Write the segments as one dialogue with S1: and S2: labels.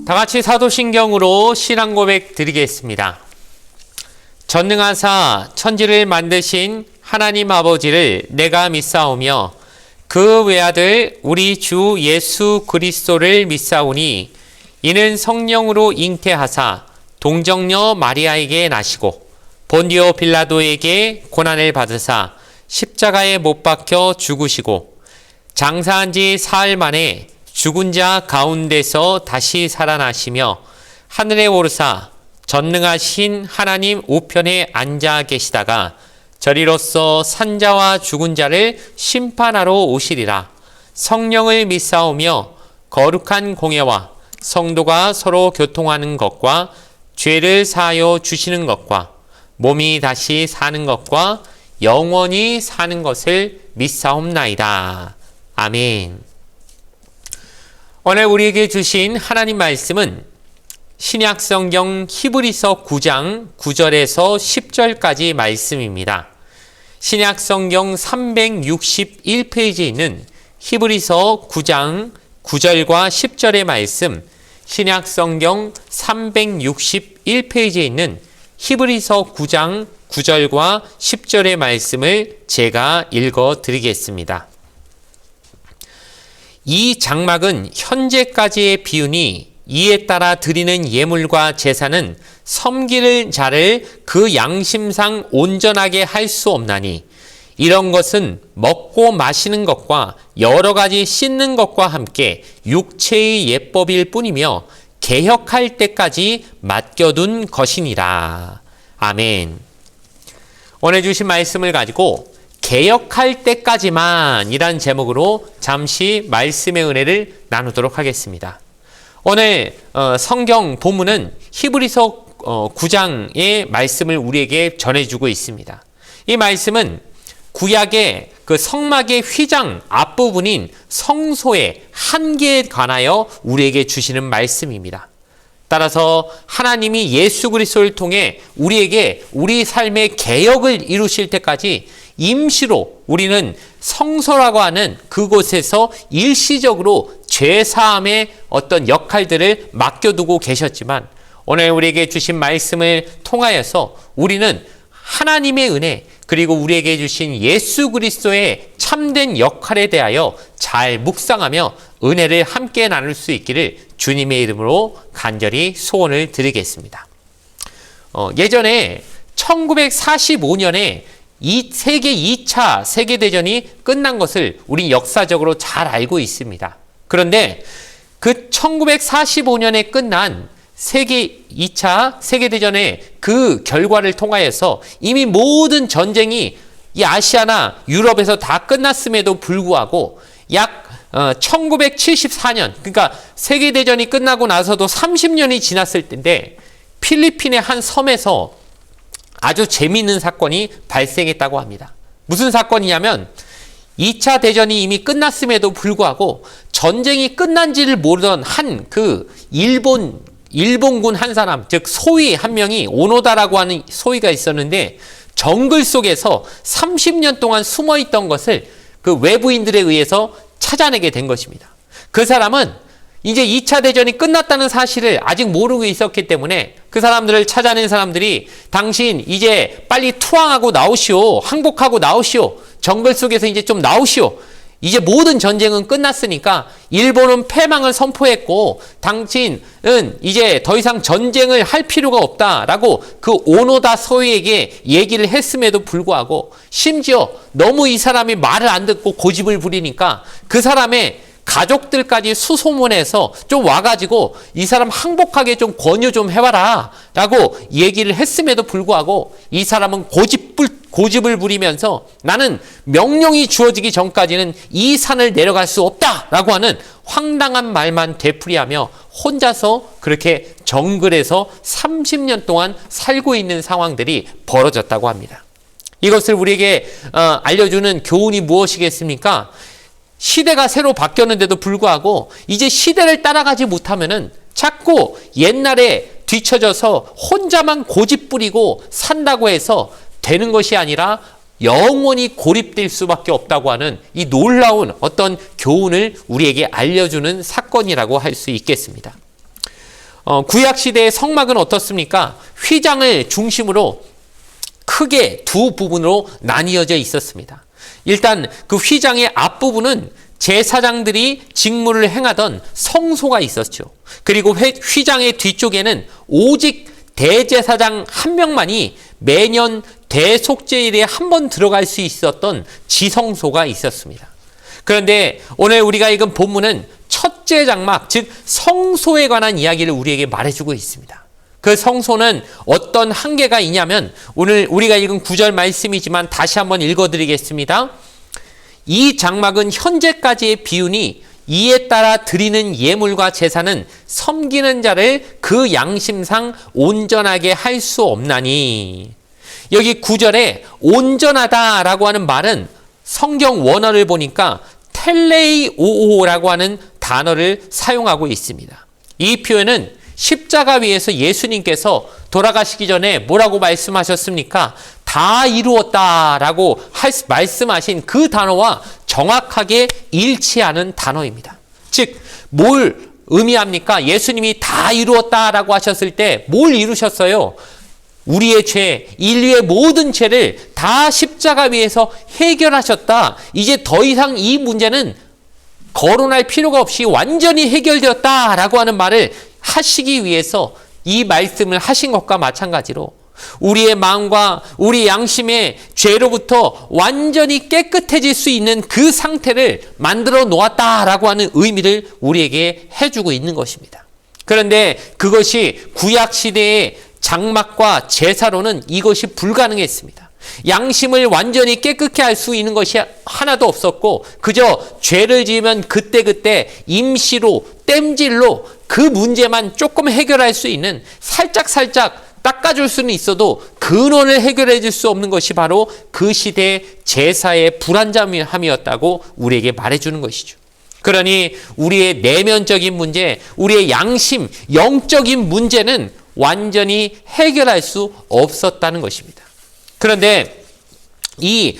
S1: 다 같이 사도신경으로 신앙 고백 드리겠습니다. 전능하사 천지를 만드신 하나님 아버지를 내가 믿사오며 그 외아들 우리 주 예수 그리스도를 믿사오니 이는 성령으로 잉태하사 동정녀 마리아에게 나시고 본디오 빌라도에게 고난을 받으사 십자가에 못 박혀 죽으시고 장사한 지 사흘 만에 죽은 자 가운데서 다시 살아나시며 하늘에 오르사 전능하신 하나님 우편에 앉아 계시다가 저리로서 산자와 죽은 자를 심판하러 오시리라. 성령을 믿사오며 거룩한 공예와 성도가 서로 교통하는 것과 죄를 사하여 주시는 것과 몸이 다시 사는 것과 영원히 사는 것을 믿사옵나이다. 아멘. 오늘 우리에게 주신 하나님 말씀은 신약성경 히브리서 9장 9절에서 10절까지 말씀입니다. 신약성경 361페이지에 있는 히브리서 9장 9절과 10절의 말씀, 신약성경 361페이지에 있는 히브리서 9장 9절과 10절의 말씀을 제가 읽어 드리겠습니다. 이 장막은 현재까지의 비유니 이에 따라 드리는 예물과 제사는 섬기는 자를 그 양심상 온전하게 할 수 없나니 이런 것은 먹고 마시는 것과 여러 가지 씻는 것과 함께 육체의 예법일 뿐이며 개혁할 때까지 맡겨둔 것이니라. 아멘. 오늘 주신 말씀을 가지고 개혁할 때까지만 이란 제목으로 잠시 말씀의 은혜를 나누도록 하겠습니다. 오늘 성경 본문은 히브리서 9장의 말씀을 우리에게 전해주고 있습니다. 이 말씀은 구약의 그 성막의 휘장 앞부분인 성소의 한계에 관하여 우리에게 주시는 말씀입니다. 따라서 하나님이 예수 그리스도를 통해 우리에게 우리 삶의 개혁을 이루실 때까지 임시로 우리는 성소라고 하는 그곳에서 일시적으로 죄사함의 어떤 역할들을 맡겨두고 계셨지만 오늘 우리에게 주신 말씀을 통하여서 우리는 하나님의 은혜 그리고 우리에게 주신 예수 그리스도의 참된 역할에 대하여 잘 묵상하며 은혜를 함께 나눌 수 있기를 주님의 이름으로 간절히 소원을 드리겠습니다. 예전에 1945년에 세계 2차 세계대전이 끝난 것을 우리 역사적으로 잘 알고 있습니다. 그런데 그 1945년에 끝난 세계 2차 세계대전의 그 결과를 통하여서 이미 모든 전쟁이 이 아시아나 유럽에서 다 끝났음에도 불구하고 약 1974년, 그러니까 세계대전이 끝나고 나서도 30년이 지났을 때인데 필리핀의 한 섬에서 아주 재미있는 사건이 발생했다고 합니다. 무슨 사건이냐면 2차 대전이 이미 끝났음에도 불구하고 전쟁이 끝난지를 모르던 한 그 일본군 한 사람, 즉 소위 한 명이 오노다라고 하는 소위가 있었는데 정글 속에서 30년 동안 숨어있던 것을 그 외부인들에 의해서 찾아내게 된 것입니다. 그 사람은 이제 2차 대전이 끝났다는 사실을 아직 모르고 있었기 때문에 그 사람들을 찾아낸 사람들이 당신 이제 빨리 투항하고 나오시오. 항복하고 나오시오. 정글 속에서 이제 좀 나오시오. 이제 모든 전쟁은 끝났으니까 일본은 패망을 선포했고 당신은 이제 더 이상 전쟁을 할 필요가 없다라고 그 오노다 소위에게 얘기를 했음에도 불구하고 심지어 너무 이 사람이 말을 안 듣고 고집을 부리니까 그 사람의 가족들까지 수소문해서 좀 와가지고 이 사람 항복하게 좀 권유 좀 해봐라 라고 얘기를 했음에도 불구하고 이 사람은 고집을 부리면서 나는 명령이 주어지기 전까지는 이 산을 내려갈 수 없다라고 하는 황당한 말만 되풀이하며 혼자서 그렇게 정글에서 30년 동안 살고 있는 상황들이 벌어졌다고 합니다. 이것을 우리에게 알려주는 교훈이 무엇이겠습니까? 시대가 새로 바뀌었는데도 불구하고 이제 시대를 따라가지 못하면은 자꾸 옛날에 뒤처져서 혼자만 고집 부리고 산다고 해서 되는 것이 아니라 영원히 고립될 수밖에 없다고 하는 이 놀라운 어떤 교훈을 우리에게 알려주는 사건이라고 할 수 있겠습니다. 구약시대의 성막은 어떻습니까? 휘장을 중심으로 크게 두 부분으로 나뉘어져 있었습니다. 일단 그 휘장의 앞부분은 제사장들이 직무를 행하던 성소가 있었죠. 그리고 휘장의 뒤쪽에는 오직 대제사장 한 명만이 매년 대속죄일에 한 번 들어갈 수 있었던 지성소가 있었습니다. 그런데 오늘 우리가 읽은 본문은 첫째 장막, 즉 성소에 관한 이야기를 우리에게 말해주고 있습니다. 그 성소는 어떤 한계가 있냐면 오늘 우리가 읽은 9절 말씀이지만 다시 한번 읽어드리겠습니다. 이 장막은 현재까지의 비운이 이에 따라 드리는 예물과 제사는 섬기는 자를 그 양심상 온전하게 할 수 없나니. 여기 9절에 온전하다라고 하는 말은 성경 원어를 보니까 텔레이오오라고 하는 단어를 사용하고 있습니다. 이 표현은 십자가 위에서 예수님께서 돌아가시기 전에 뭐라고 말씀하셨습니까? 다 이루었다라고 말씀하신 그 단어와 정확하게 일치하는 단어입니다. 즉, 뭘 의미합니까? 예수님이 다 이루었다라고 하셨을 때 뭘 이루셨어요? 우리의 죄, 인류의 모든 죄를 다 십자가 위에서 해결하셨다. 이제 더 이상 이 문제는 거론할 필요가 없이 완전히 해결되었다라고 하는 말을 하시기 위해서 이 말씀을 하신 것과 마찬가지로 우리의 마음과 우리 양심의 죄로부터 완전히 깨끗해질 수 있는 그 상태를 만들어 놓았다라고 하는 의미를 우리에게 해주고 있는 것입니다. 그런데 그것이 구약시대의 장막과 제사로는 이것이 불가능했습니다. 양심을 완전히 깨끗게 할 수 있는 것이 하나도 없었고 그저 죄를 지으면 그때그때 임시로 땜질로 그 문제만 조금 해결할 수 있는 살짝 닦아줄 수는 있어도 근원을 해결해 줄 수 없는 것이 바로 그 시대의 제사의 불완전함이었다고 우리에게 말해주는 것이죠. 그러니 우리의 내면적인 문제, 우리의 양심, 영적인 문제는 완전히 해결할 수 없었다는 것입니다. 그런데 이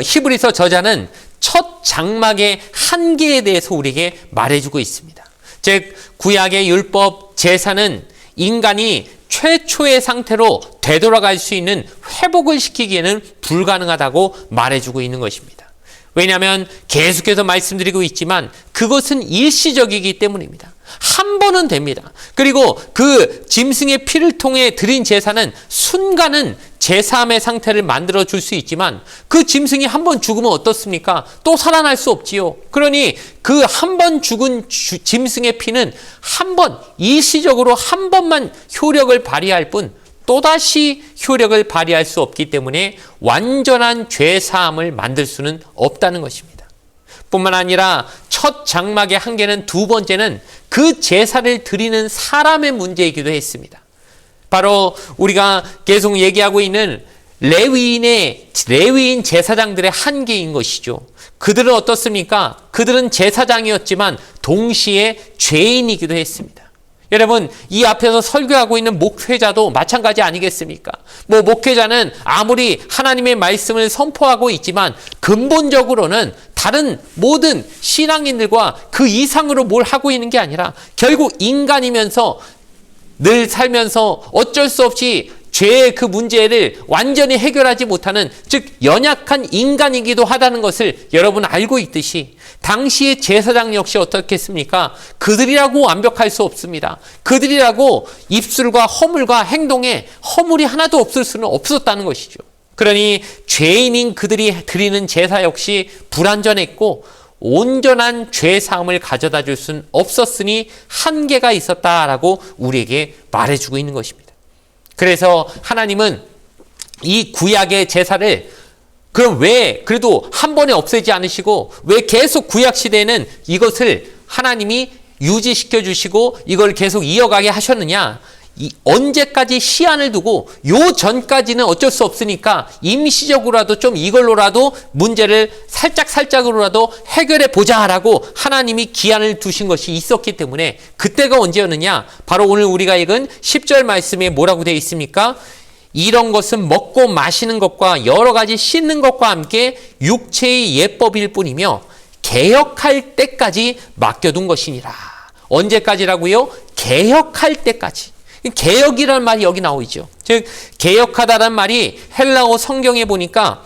S1: 히브리서 저자는 첫 장막의 한계에 대해서 우리에게 말해주고 있습니다. 즉 구약의 율법 제사는 인간이 최초의 상태로 되돌아갈 수 있는 회복을 시키기에는 불가능하다고 말해주고 있는 것입니다. 왜냐하면 계속해서 말씀드리고 있지만 그것은 일시적이기 때문입니다. 한 번은 됩니다. 그리고 그 짐승의 피를 통해 드린 제사는 순간은 제사함의 상태를 만들어 줄 수 있지만 그 짐승이 한 번 죽으면 어떻습니까? 또 살아날 수 없지요. 그러니 그 한 번 죽은 짐승의 피는 한 번, 일시적으로 한 번만 효력을 발휘할 뿐 또다시 효력을 발휘할 수 없기 때문에 완전한 죄사함을 만들 수는 없다는 것입니다. 뿐만 아니라 첫 장막의 한계는 두 번째는 그 제사를 드리는 사람의 문제이기도 했습니다. 바로 우리가 계속 얘기하고 있는 레위인 제사장들의 한계인 것이죠. 그들은 어떻습니까? 그들은 제사장이었지만 동시에 죄인이기도 했습니다. 여러분, 이 앞에서 설교하고 있는 목회자도 마찬가지 아니겠습니까? 목회자는 아무리 하나님의 말씀을 선포하고 있지만 근본적으로는 다른 모든 신앙인들과 그 이상으로 뭘 하고 있는 게 아니라 결국 인간이면서 늘 살면서 어쩔 수 없이 죄의 그 문제를 완전히 해결하지 못하는, 즉 연약한 인간이기도 하다는 것을 여러분 알고 있듯이 당시의 제사장 역시 어떻겠습니까? 그들이라고 완벽할 수 없습니다. 그들이라고 입술과 허물과 행동에 허물이 하나도 없을 수는 없었다는 것이죠. 그러니 죄인인 그들이 드리는 제사 역시 불완전했고 온전한 죄사함을 가져다 줄 수는 없었으니 한계가 있었다라고 우리에게 말해주고 있는 것입니다. 그래서 하나님은 이 구약의 제사를 그럼 왜 그래도 한 번에 없애지 않으시고 왜 계속 구약 시대에는 이것을 하나님이 유지시켜 주시고 이걸 계속 이어가게 하셨느냐? 언제까지 시한을 두고 요 전까지는 어쩔 수 없으니까 임시적으로라도 좀 이걸로라도 문제를 살짝으로라도 해결해 보자라고 하나님이 기한을 두신 것이 있었기 때문에 그때가 언제였느냐? 바로 오늘 우리가 읽은 10절 말씀에 뭐라고 되어 있습니까? 이런 것은 먹고 마시는 것과 여러 가지 씻는 것과 함께 육체의 예법일 뿐이며 개혁할 때까지 맡겨둔 것이니라. 언제까지라고요? 개혁할 때까지. 개혁이라는 말이 여기 나오죠. 즉 개혁하다라는 말이 헬라어 성경에 보니까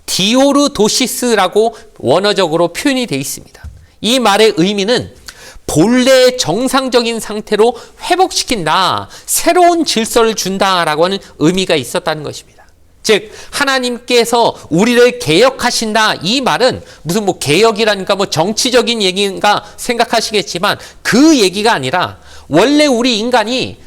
S1: 디오르도시스라고 원어적으로 표현이 되어 있습니다. 이 말의 의미는 본래의 정상적인 상태로 회복시킨다, 새로운 질서를 준다라고 하는 의미가 있었다는 것입니다. 즉 하나님께서 우리를 개혁하신다, 이 말은 무슨 개혁이라니까 정치적인 얘기인가 생각하시겠지만 그 얘기가 아니라 원래 우리 인간이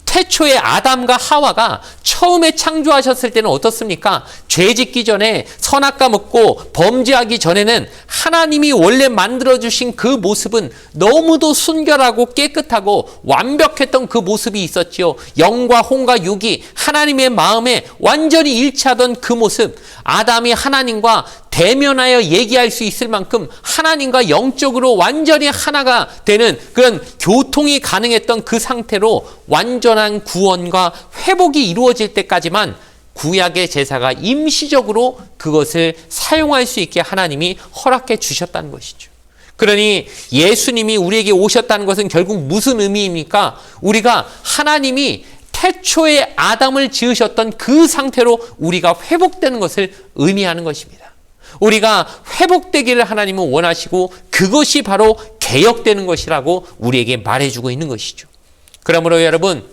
S1: 태초에 아담과 하와가 처음에 창조하셨을 때는 어떻습니까? 죄 짓기 전에 선악과 먹고 범죄하기 전에는 하나님이 원래 만들어주신 그 모습은 너무도 순결하고 깨끗하고 완벽했던 그 모습이 있었지요. 영과 혼과 육이 하나님의 마음에 완전히 일치하던 그 모습, 아담이 하나님과 대면하여 얘기할 수 있을 만큼 하나님과 영적으로 완전히 하나가 되는 그런 교통이 가능했던 그 상태로 완전한 구원과 회복이 이루어질 때까지만 구약의 제사가 임시적으로 그것을 사용할 수 있게 하나님이 허락해 주셨다는 것이죠. 그러니 예수님이 우리에게 오셨다는 것은 결국 무슨 의미입니까? 우리가 하나님이 태초에 아담을 지으셨던 그 상태로 우리가 회복되는 것을 의미하는 것입니다. 우리가 회복되기를 하나님은 원하시고 그것이 바로 개혁되는 것이라고 우리에게 말해주고 있는 것이죠. 그러므로 여러분,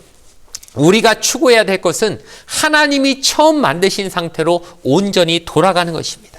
S1: 우리가 추구해야 될 것은 하나님이 처음 만드신 상태로 온전히 돌아가는 것입니다.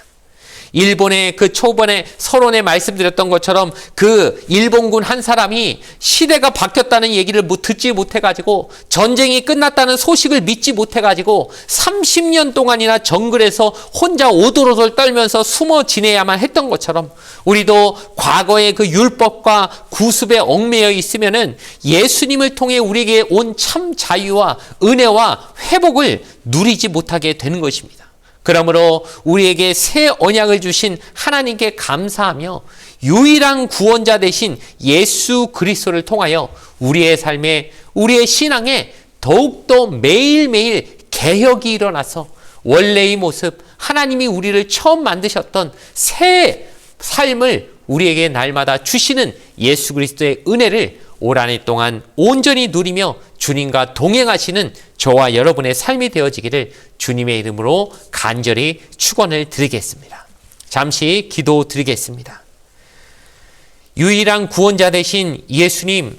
S1: 일본의 그 초반에 서론에 말씀드렸던 것처럼 그 일본군 한 사람이 시대가 바뀌었다는 얘기를 듣지 못해가지고 전쟁이 끝났다는 소식을 믿지 못해가지고 30년 동안이나 정글에서 혼자 오돌오돌 떨면서 숨어 지내야만 했던 것처럼 우리도 과거의 그 율법과 구습에 얽매여 있으면은 예수님을 통해 우리에게 온 참 자유와 은혜와 회복을 누리지 못하게 되는 것입니다. 그러므로 우리에게 새 언약을 주신 하나님께 감사하며 유일한 구원자 되신 예수 그리스도를 통하여 우리의 삶에, 우리의 신앙에 더욱더 매일매일 개혁이 일어나서 원래의 모습, 하나님이 우리를 처음 만드셨던 새 삶을 우리에게 날마다 주시는 예수 그리스도의 은혜를 올 한 해 동안 온전히 누리며 주님과 동행하시는 저와 여러분의 삶이 되어지기를 주님의 이름으로 간절히 축원을 드리겠습니다. 잠시 기도 드리겠습니다. 유일한 구원자 되신 예수님,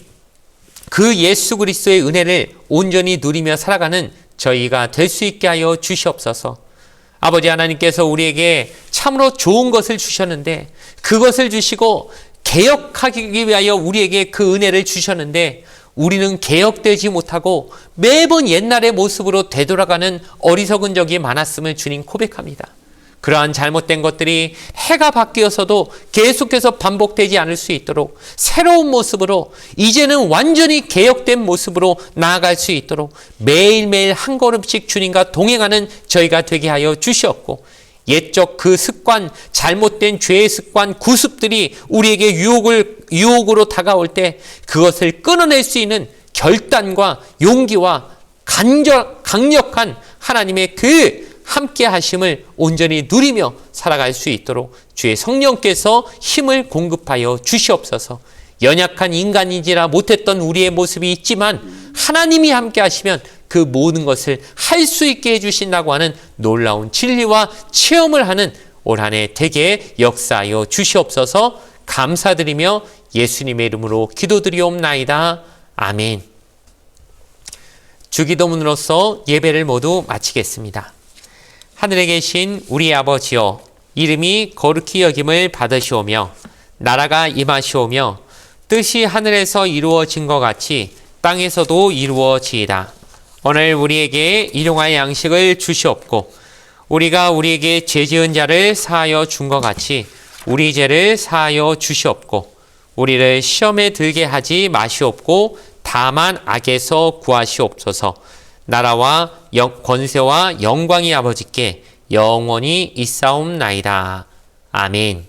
S1: 그 예수 그리스도의 은혜를 온전히 누리며 살아가는 저희가 될 수 있게 하여 주시옵소서. 아버지 하나님께서 우리에게 참으로 좋은 것을 주셨는데 그것을 주시고 개혁하기 위하여 우리에게 그 은혜를 주셨는데 우리는 개혁되지 못하고 매번 옛날의 모습으로 되돌아가는 어리석은 적이 많았음을 주님 고백합니다. 그러한 잘못된 것들이 해가 바뀌어서도 계속해서 반복되지 않을 수 있도록 새로운 모습으로 이제는 완전히 개혁된 모습으로 나아갈 수 있도록 매일매일 한 걸음씩 주님과 동행하는 저희가 되게 하여 주시옵고 옛적 그 습관, 잘못된 죄의 습관, 구습들이 우리에게 유혹으로 다가올 때 그것을 끊어낼 수 있는 결단과 용기와 강력한 하나님의 그 함께 하심을 온전히 누리며 살아갈 수 있도록 주의 성령께서 힘을 공급하여 주시옵소서. 연약한 인간이지라 못했던 우리의 모습이 있지만 하나님이 함께 하시면 그 모든 것을 할 수 있게 해주신다고 하는 놀라운 진리와 체험을 하는 올 한 해 되게 역사하여 주시옵소서. 감사드리며 예수님의 이름으로 기도드리옵나이다. 아멘. 주기도문으로서 예배를 모두 마치겠습니다. 하늘에 계신 우리 아버지여, 이름이 거룩히 여김을 받으시오며 나라가 임하시오며 뜻이 하늘에서 이루어진 것 같이 땅에서도 이루어지이다. 오늘 우리에게 일용할 양식을 주시옵고 우리가 우리에게 죄 지은 자를 사하여 준 것 같이 우리 죄를 사하여 주시옵고 우리를 시험에 들게 하지 마시옵고 다만 악에서 구하시옵소서. 나라와 권세와 영광이 아버지께 영원히 있사옵나이다. 아멘.